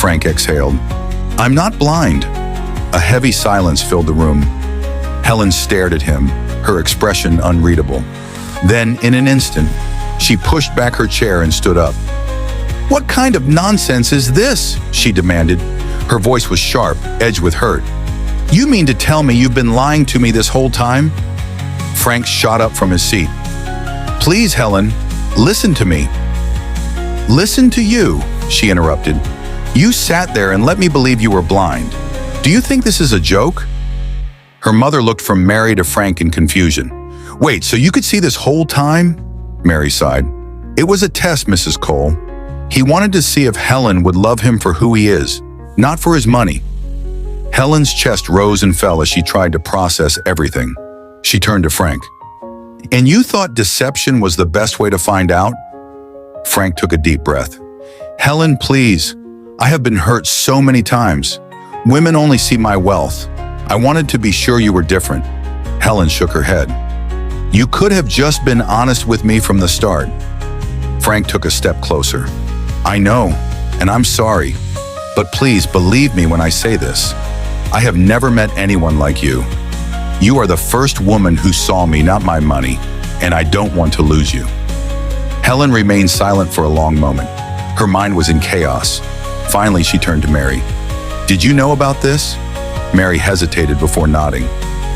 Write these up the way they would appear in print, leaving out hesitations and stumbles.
Frank exhaled. I'm not blind. A heavy silence filled the room. Helen stared at him, her expression unreadable. Then, in an instant, she pushed back her chair and stood up. What kind of nonsense is this? She demanded. Her voice was sharp, edged with hurt. You mean to tell me you've been lying to me this whole time? Frank shot up from his seat. Please, Helen, listen to me. Listen to you, she interrupted. You sat there and let me believe you were blind. Do you think this is a joke? Her mother looked from Mary to Frank in confusion. Wait, so you could see this whole time? Mary sighed. It was a test, Mrs. Cole. He wanted to see if Helen would love him for who he is, not for his money. Helen's chest rose and fell as she tried to process everything. She turned to Frank. And you thought deception was the best way to find out? Frank took a deep breath. Helen, please. I have been hurt so many times. Women only see my wealth. I wanted to be sure you were different. Helen shook her head. You could have just been honest with me from the start. Frank took a step closer. I know, and I'm sorry. But please believe me when I say this. I have never met anyone like you. You are the first woman who saw me, not my money, and I don't want to lose you. Helen remained silent for a long moment. Her mind was in chaos. Finally, she turned to Mary. Did you know about this? Mary hesitated before nodding.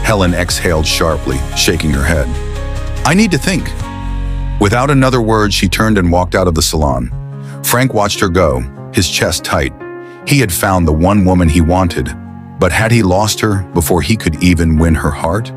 Helen exhaled sharply, shaking her head. I need to think. Without another word, she turned and walked out of the salon. Frank watched her go, his chest tight. He had found the one woman he wanted, but had he lost her before he could even win her heart?